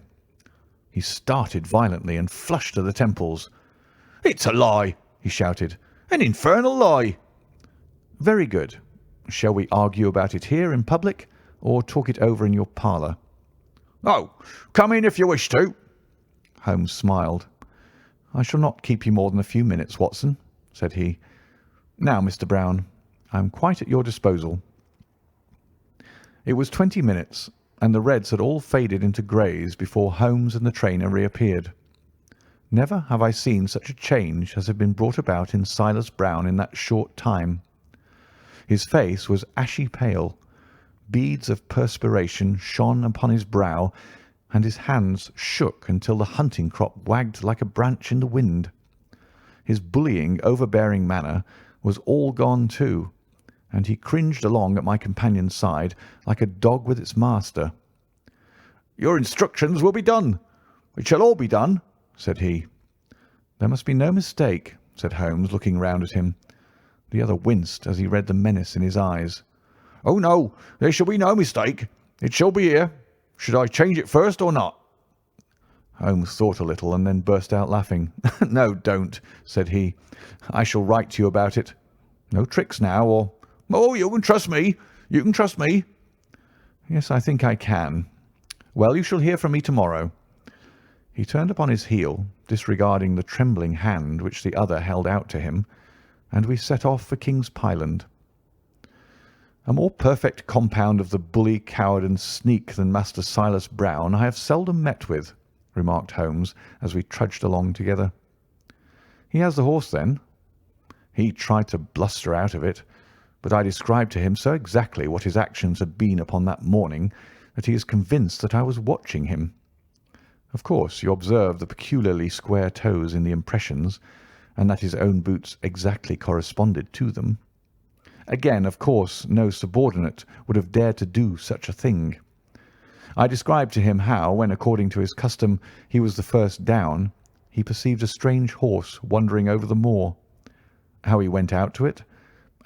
He started violently and flushed to the temples. "It's a lie," he shouted. "An infernal lie." "Very good. Shall we argue about it here in public, or talk it over in your parlour?" "Oh, come in if you wish to." Holmes smiled. "I shall not keep you more than a few minutes, Watson," said he. "Now, Mr. Brown, I am quite at your disposal." It was 20 minutes, and the reds had all faded into greys before Holmes and the trainer reappeared. Never have I seen such a change as had been brought about in Silas Brown in that short time. His face was ashy pale. Beads of perspiration shone upon his brow, and his hands shook until the hunting crop wagged like a branch in the wind. His bullying, overbearing manner was all gone too, and he cringed along at my companion's side like a dog with its master. "Your instructions will be done. It shall all be done," said he. "There must be no mistake," said Holmes, looking round at him. The other winced as he read the menace in his eyes. "Oh, no, there shall be no mistake. It shall be here. Should I change it first or not?" Holmes thought a little and then burst out laughing. "No, don't," said he. "I shall write to you about it. No tricks now, or—" "Oh, you can trust me. You can trust me." "Yes, I think I can. Well, you shall hear from me tomorrow." He turned upon his heel, disregarding the trembling hand which the other held out to him, and we set off for King's Pyland. "A more perfect compound of the bully, coward, and sneak than Master Silas Brown I have seldom met with," remarked Holmes as we trudged along together. "He has the horse, then?" "He tried to bluster out of it, but I described to him so exactly what his actions had been upon that morning that he is convinced that I was watching him. Of course, you observe the peculiarly square toes in the impressions, and that his own boots exactly corresponded to them. Again, of course, no subordinate would have dared to do such a thing. I described to him how, when according to his custom he was the first down, he perceived a strange horse wandering over the moor, how he went out to it,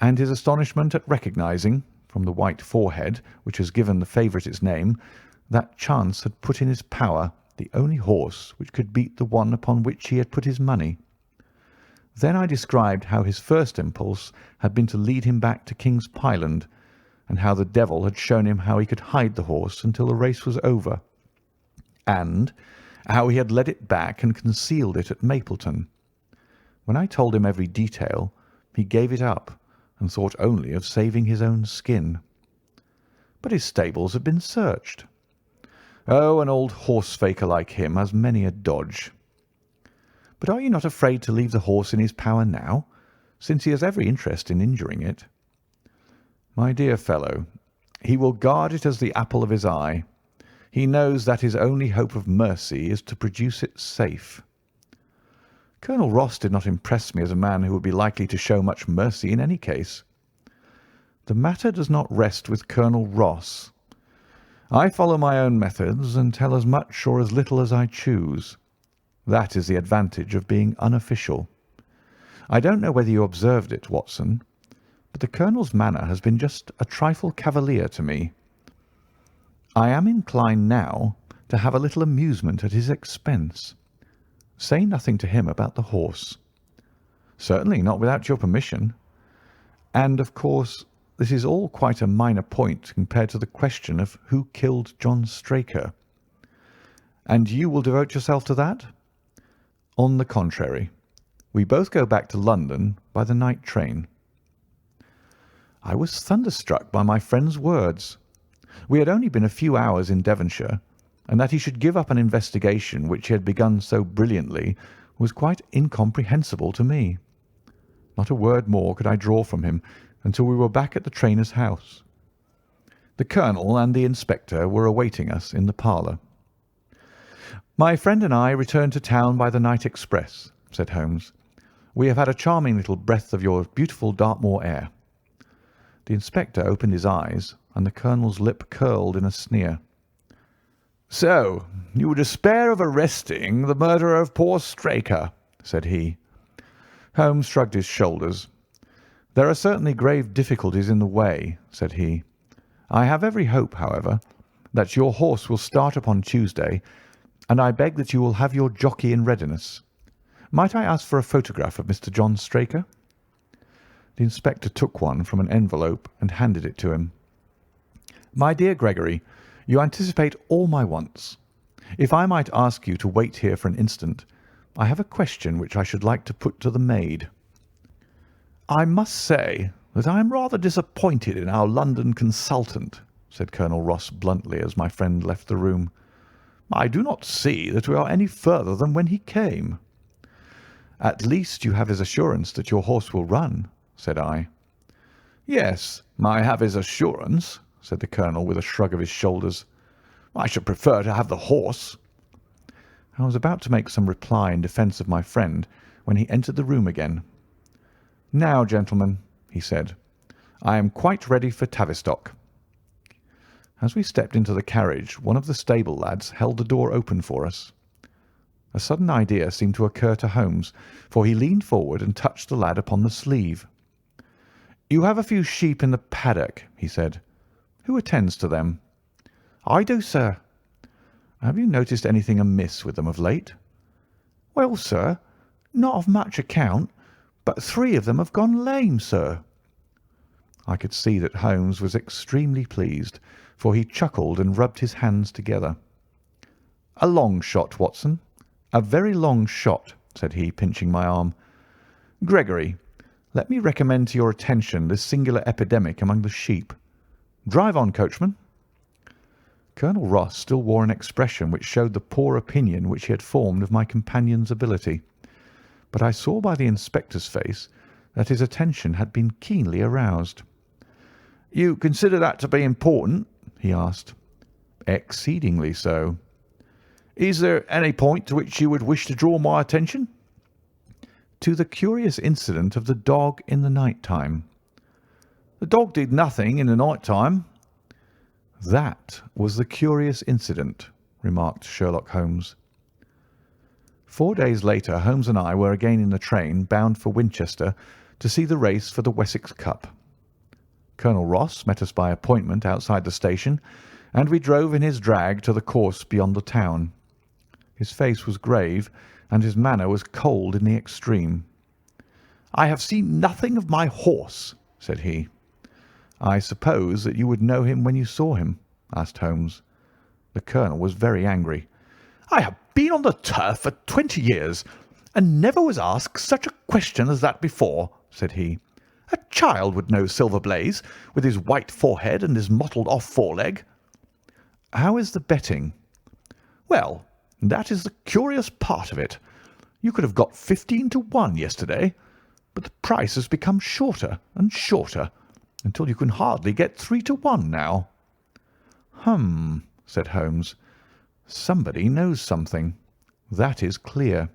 and his astonishment at recognizing, from the white forehead which has given the favourite its name, that chance had put in his power the only horse which could beat the one upon which he had put his money. Then I described how his first impulse had been to lead him back to King's Pyland, and how the devil had shown him how he could hide the horse until the race was over, and how he had led it back and concealed it at Mapleton. When I told him every detail, he gave it up and thought only of saving his own skin. But his stables had been searched. Oh, an old horse-faker like him has many a dodge. But are you not afraid to leave the horse in his power now, since he has every interest in injuring it?" "My dear fellow, he will guard it as the apple of his eye. He knows that his only hope of mercy is to produce it safe." "Colonel Ross did not impress me as a man who would be likely to show much mercy in any case." "The matter does not rest with Colonel Ross. I follow my own methods and tell as much or as little as I choose. That is the advantage of being unofficial. I don't know whether you observed it, Watson, but the Colonel's manner has been just a trifle cavalier to me. I am inclined now to have a little amusement at his expense. Say nothing to him about the horse." "Certainly not without your permission." "And, of course, this is all quite a minor point compared to the question of who killed John Straker." "And you will devote yourself to that?" "On the contrary. We both go back to London by the night train." I was thunderstruck by my friend's words. We had only been a few hours in Devonshire, and that he should give up an investigation which he had begun so brilliantly was quite incomprehensible to me. Not a word more could I draw from him until we were back at the trainer's house. The Colonel and the Inspector were awaiting us in the parlour. "My friend and I returned to town by the night express," said Holmes. "We have had a charming little breath of your beautiful Dartmoor air." The Inspector opened his eyes, and the Colonel's lip curled in a sneer. "So you despair of arresting the murderer of poor Straker?" said he. Holmes shrugged his shoulders. "There are certainly grave difficulties in the way," said he. "I have every hope, however, that your horse will start upon Tuesday, and I beg that you will have your jockey in readiness. Might I ask for a photograph of Mr. John Straker?" The Inspector took one from an envelope and handed it to him. "My dear Gregory, you anticipate all my wants. If I might ask you to wait here for an instant, I have a question which I should like to put to the maid." "I must say that I am rather disappointed in our London consultant," said Colonel Ross bluntly as my friend left the room. "I do not see that we are any further than when he came." "At least you have his assurance that your horse will run," said I. "Yes, I have his assurance," said the Colonel with a shrug of his shoulders. "I should prefer to have the horse." I was about to make some reply in defence of my friend when he entered the room again. "Now, gentlemen," he said, "I am quite ready for Tavistock." As we stepped into the carriage, one of the stable lads held the door open for us. A sudden idea seemed to occur to Holmes, for he leaned forward and touched the lad upon the sleeve. "You have a few sheep in the paddock," he said. "Who attends to them?" "I do, sir." "Have you noticed anything amiss with them of late?" "Well, sir, not of much account, but 3 of them have gone lame, sir." I could see that Holmes was extremely pleased, for he chuckled and rubbed his hands together. A long shot, Watson. A very long shot," said he, pinching my arm. "Gregory, let me recommend to your attention this singular epidemic among the sheep. Drive on, coachman." Colonel Ross still wore an expression which showed the poor opinion which he had formed of my companion's ability, but I saw by the inspector's face that his attention had been keenly aroused. "You consider that to be important?" he asked. "Exceedingly so." "Is there any point to which you would wish to draw my attention?" "To the curious incident of the dog in the night time." "The dog did nothing in the night time." "That was the curious incident," remarked Sherlock Holmes. 4 days later Holmes and I were again in the train bound for Winchester to see the race for the Wessex Cup. Colonel Ross met us by appointment outside the station, and we drove in his drag to the course beyond the town. His face was grave, and his manner was cold in the extreme. "I have seen nothing of my horse," said he. "I suppose that you would know him when you saw him?" asked Holmes. The colonel was very angry. "I have been on the turf for 20 years, and never was asked such a question as that before," said he. "A child would know Silver Blaze, with his white forehead and his mottled-off foreleg." "How is the betting?" "Well, that is the curious part of it. You could have got 15 to 1 yesterday, but the price has become shorter and shorter, until you can hardly get 3 to 1 now." "Hum," said Holmes. "Somebody knows something. That is clear."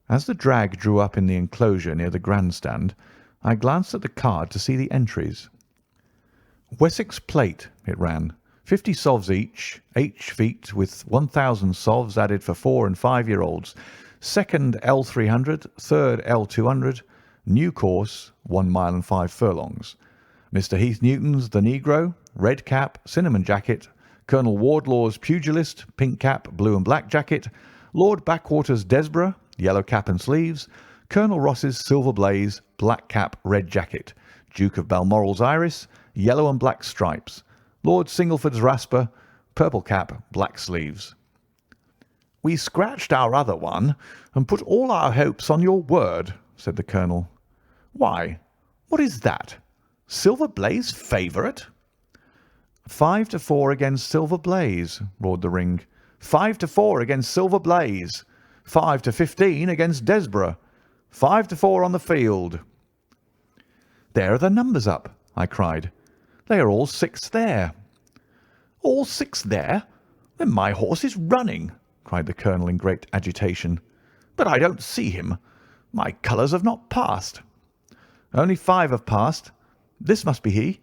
As the drag drew up in the enclosure near the grandstand, I glanced at the card to see the entries. "Wessex Plate," it ran. 50 sovs each, H feet with 1,000 sovs added for 4 and 5-year-olds. Second L300, third L200. New course, 1 mile and 5 furlongs. Mr. Heath Newton's The Negro, red cap, cinnamon jacket. Colonel Wardlaw's Pugilist, pink cap, blue and black jacket. Lord Backwater's Desborough, yellow cap and sleeves. Colonel Ross's Silver Blaze, black cap, red jacket. Duke of Balmoral's Iris, yellow and black stripes. Lord Singleford's Rasper, purple cap, black sleeves. "We scratched our other one and put all our hopes on your word," said the colonel. "Why, what is that? Silver Blaze favourite?" 5 to 4 against Silver Blaze," roared the ring. 5 to 4 against Silver Blaze. 5 to 15 against Desborough. 5 to 4 on the field." "There are the numbers up," I cried. "They are all 6 there." "All 6 there? Then my horse is running," cried the colonel in great agitation. "But I don't see him. My colours have not passed." "Only 5 have passed. This must be he."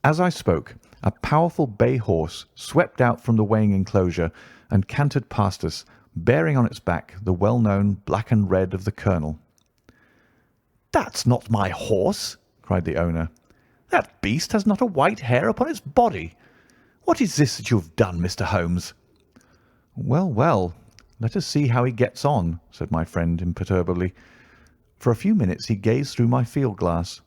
As I spoke, a powerful bay horse swept out from the weighing enclosure and cantered past us, bearing on its back the well-known black and red of the colonel. "That's not my horse," cried the owner. "That beast has not a white hair upon its body. What is this that you have done, Mr. Holmes?" "Well, well, let us see how he gets on," said my friend imperturbably. For a few minutes he gazed through my field-glass.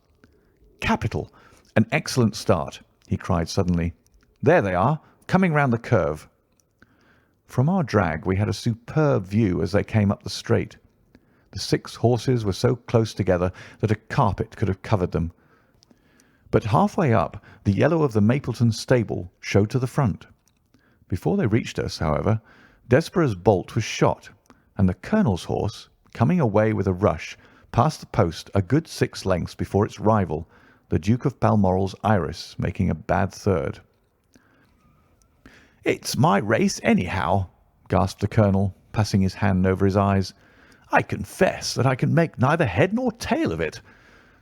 "Capital! An excellent start!" he cried suddenly. "There they are, coming round the curve." From our drag we had a superb view as they came up the straight. The 6 horses were so close together that a carpet could have covered them. But halfway up, the yellow of the Mapleton stable showed to the front. Before they reached us, however, Desborough's bolt was shot, and the colonel's horse, coming away with a rush, passed the post a good 6 lengths before its rival, the Duke of Balmoral's Iris, making a bad third. "It's my race, anyhow," gasped the colonel, passing his hand over his eyes. "I confess that I can make neither head nor tail of it.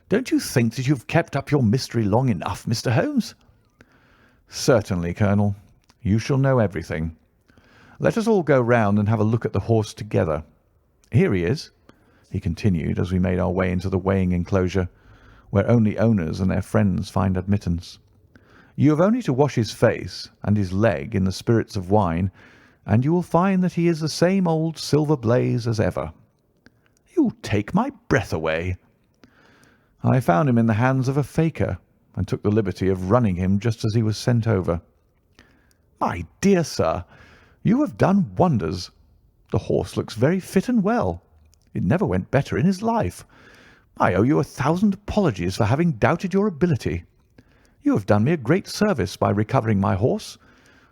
Don't you think that you've kept up your mystery long enough, Mr. Holmes?" "Certainly, Colonel. You shall know everything. Let us all go round and have a look at the horse together. Here he is," he continued as we made our way into the weighing enclosure, where only owners and their friends find admittance. "You have only to wash his face and his leg in the spirits of wine, and you will find that he is the same old Silver Blaze as ever." "You take my breath away." "I found him in the hands of a faker, and took the liberty of running him just as he was sent over." My dear sir, you have done wonders. The horse looks very fit and well. It never went better in his life. I owe you 1,000 apologies for having doubted your ability. You have done me a great service by recovering my horse.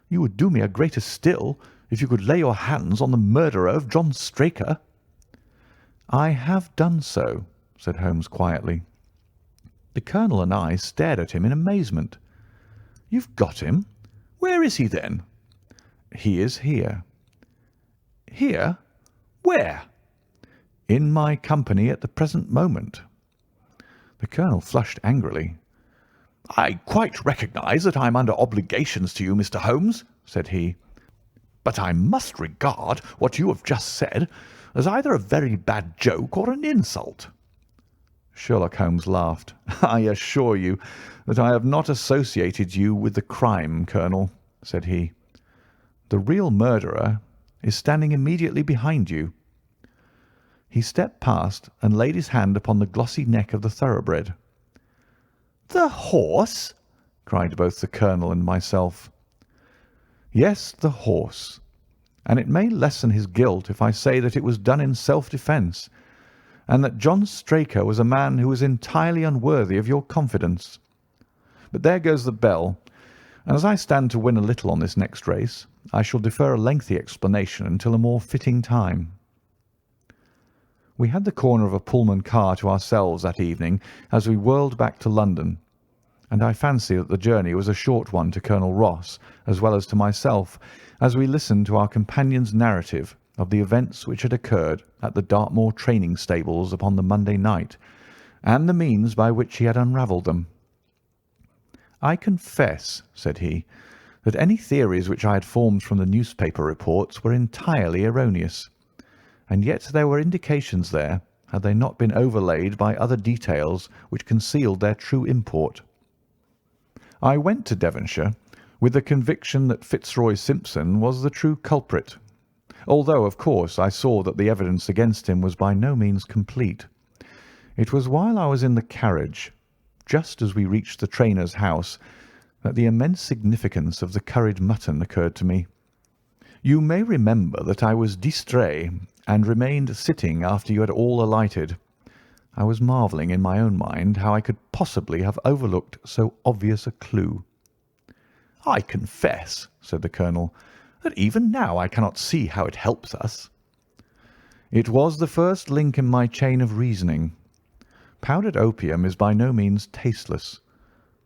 You would do me a greater still if you could lay your hands on the murderer of John Straker." "I have done so," said Holmes quietly. The Colonel and I stared at him in amazement. "You've got him? Where is he, then?" "He is here." "Here? Where?" "In my company at the present moment." The Colonel flushed angrily. "I quite recognise that I am under obligations to you, Mr. Holmes," said he, "but I must regard what you have just said as either a very bad joke or an insult." Sherlock Holmes laughed. "I assure you that I have not associated you with the crime, Colonel," said he. "The real murderer is standing immediately behind you." He stepped past and laid his hand upon the glossy neck of the thoroughbred. "The horse!" cried both the Colonel and myself. "Yes, the horse. And it may lessen his guilt if I say that it was done in self-defence, and that John Straker was a man who was entirely unworthy of your confidence. But there goes the bell, and as I stand to win a little on this next race, I shall defer a lengthy explanation until a more fitting time." We had the corner of a Pullman car to ourselves that evening as we whirled back to London, and I fancy that the journey was a short one to Colonel Ross as well as to myself, as we listened to our companion's narrative of the events which had occurred at the Dartmoor training stables upon the Monday night, and the means by which he had unravelled them. "I confess," said he, "that any theories which I had formed from the newspaper reports were entirely erroneous, and yet there were indications there, had they not been overlaid by other details which concealed their true import. I went to Devonshire with the conviction that Fitzroy Simpson was the true culprit, although, of course, I saw that the evidence against him was by no means complete. It was while I was in the carriage, just as we reached the trainer's house, that the immense significance of the curried mutton occurred to me. You may remember that I was distrait and remained sitting after you had all alighted. I was marvelling in my own mind how I could possibly have overlooked so obvious a clue. "I confess," said the Colonel, "that even now I cannot see how it helps us." "It was the first link in my chain of reasoning. Powdered opium is by no means tasteless.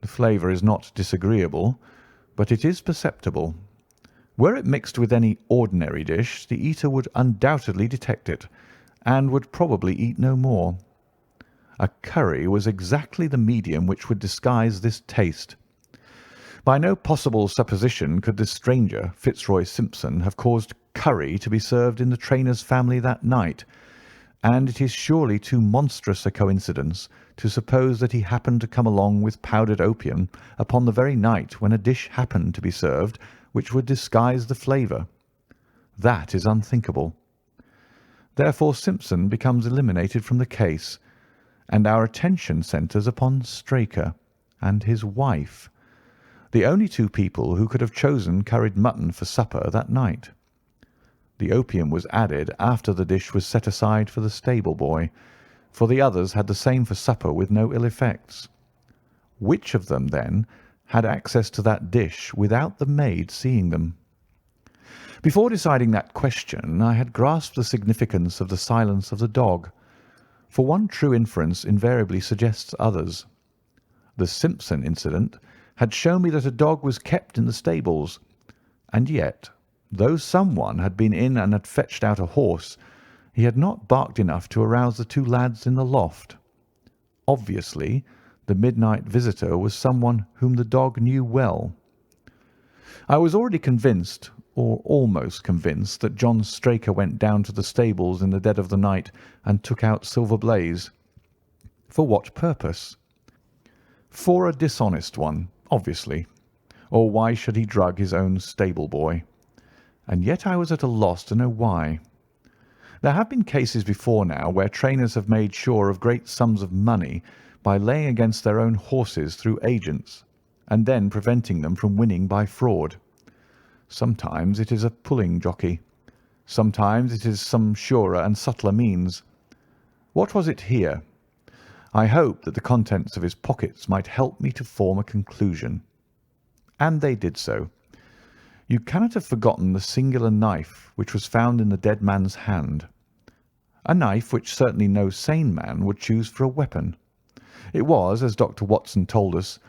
The flavour is not disagreeable, but it is perceptible. Were it mixed with any ordinary dish, the eater would undoubtedly detect it, and would probably eat no more. A curry was exactly the medium which would disguise this taste. By no possible supposition could this stranger, Fitzroy Simpson, have caused curry to be served in the trainer's family that night, and it is surely too monstrous a coincidence to suppose that he happened to come along with powdered opium upon the very night when a dish happened to be served which would disguise the flavour. That is unthinkable. Therefore Simpson becomes eliminated from the case, and our attention centres upon Straker and his wife, the only two people who could have chosen curried mutton for supper that night. The opium was added after the dish was set aside for the stable boy, for the others had the same for supper with no ill effects. Which of them, then, had access to that dish without the maid seeing them? Before deciding that question, I had grasped the significance of the silence of the dog, for one true inference invariably suggests others. The Simpson incident had shown me that a dog was kept in the stables, and yet, though someone had been in and had fetched out a horse, he had not barked enough to arouse the two lads in the loft. Obviously, the midnight visitor was someone whom the dog knew well. I was already convinced, or almost convinced, that John Straker went down to the stables in the dead of the night and took out Silver Blaze. For what purpose? For a dishonest one, obviously. Or why should he drug his own stable boy? And yet I was at a loss to know why. There have been cases before now where trainers have made sure of great sums of money by laying against their own horses through agents, and then preventing them from winning by fraud. Sometimes it is a pulling jockey. Sometimes it is some surer and subtler means. What was it here? I hoped that the contents of his pockets might help me to form a conclusion. And they did so. You cannot have forgotten the singular knife which was found in the dead man's hand. A knife which certainly no sane man would choose for a weapon. It was, as Dr. Watson told us,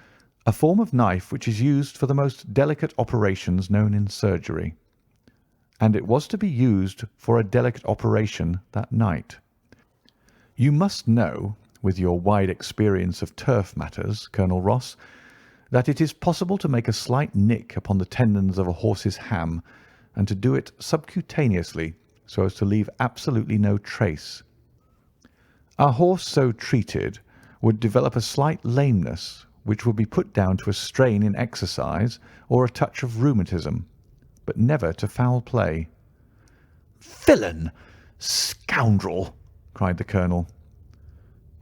a form of knife which is used for the most delicate operations known in surgery. And it was to be used for a delicate operation that night. You must know, with your wide experience of turf matters, Colonel Ross, that it is possible to make a slight nick upon the tendons of a horse's ham, and to do it subcutaneously so as to leave absolutely no trace. A horse so treated would develop a slight lameness, which would be put down to a strain in exercise or a touch of rheumatism, but never to foul play. "Villain! Scoundrel!" cried the colonel.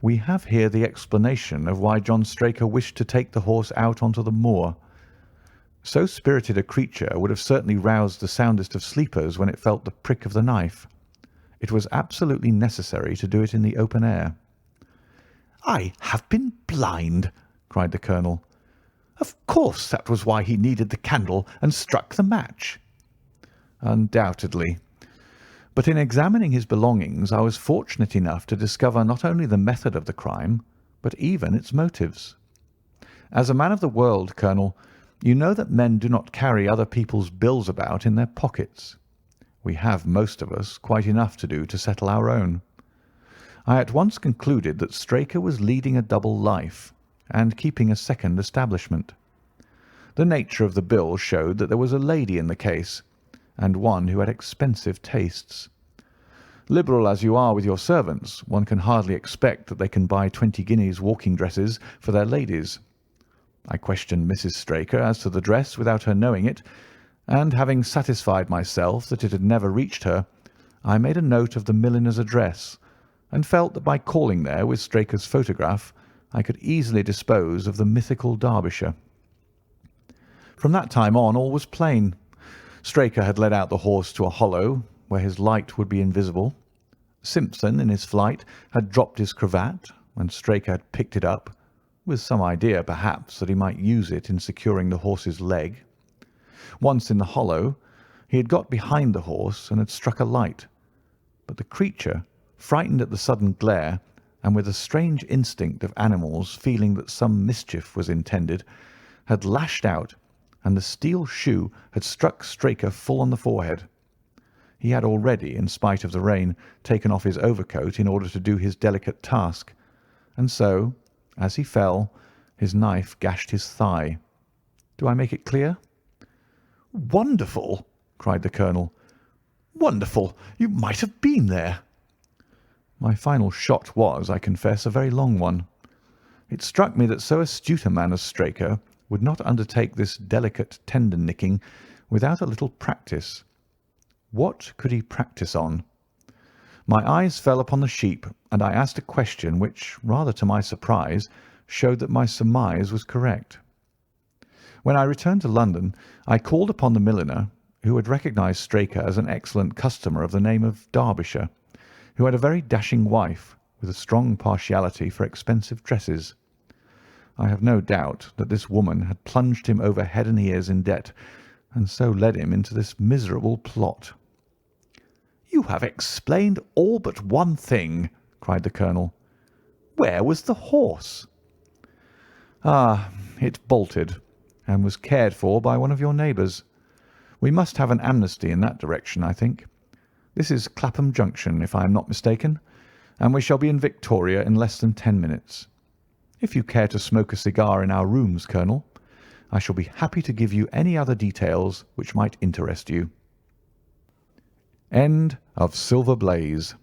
We have here the explanation of why John Straker wished to take the horse out onto the moor. So spirited a creature would have certainly roused the soundest of sleepers when it felt the prick of the knife. It was absolutely necessary to do it in the open air. "I have been blind!" cried the colonel. "Of course that was why he needed the candle and struck the match." "Undoubtedly. But in examining his belongings I was fortunate enough to discover not only the method of the crime, but even its motives. As a man of the world, Colonel, you know that men do not carry other people's bills about in their pockets. We have, most of us, quite enough to do to settle our own. I at once concluded that Straker was leading a double life and keeping a second establishment. The nature of the bill showed that there was a lady in the case, and one who had expensive tastes. Liberal as you are with your servants, one can hardly expect that they can buy 20 guineas walking dresses for their ladies. I questioned Mrs. Straker as to the dress without her knowing it, and having satisfied myself that it had never reached her, I made a note of the milliner's address, and felt that by calling there with Straker's photograph I could easily dispose of the mythical Derbyshire. From that time on all was plain. Straker had led out the horse to a hollow where his light would be invisible. Simpson, in his flight, had dropped his cravat, and Straker had picked it up, with some idea, perhaps, that he might use it in securing the horse's leg. Once in the hollow, he had got behind the horse and had struck a light, but the creature, frightened at the sudden glare, and with a strange instinct of animals feeling that some mischief was intended, had lashed out, and the steel shoe had struck Straker full on the forehead. He had already, in spite of the rain, taken off his overcoat in order to do his delicate task, and so, as he fell, his knife gashed his thigh. Do I make it clear? "Wonderful!" cried the colonel. "Wonderful! You might have been there." My final shot was, I confess, a very long one. It struck me that so astute a man as Straker would not undertake this delicate tendon nicking without a little practice. What could he practise on? My eyes fell upon the sheep, and I asked a question which, rather to my surprise, showed that my surmise was correct. When I returned to London, I called upon the milliner, who had recognised Straker as an excellent customer of the name of Derbyshire, who had a very dashing wife with a strong partiality for expensive dresses. I have no doubt that this woman had plunged him over head and ears in debt, and so led him into this miserable plot. "You have explained all but one thing," cried the colonel. "Where was the horse?" "Ah, it bolted, and was cared for by one of your neighbours. We must have an amnesty in that direction, I think. This is Clapham Junction, if I am not mistaken, and we shall be in Victoria in less than 10 minutes. If you care to smoke a cigar in our rooms, Colonel, I shall be happy to give you any other details which might interest you." End of Silver Blaze.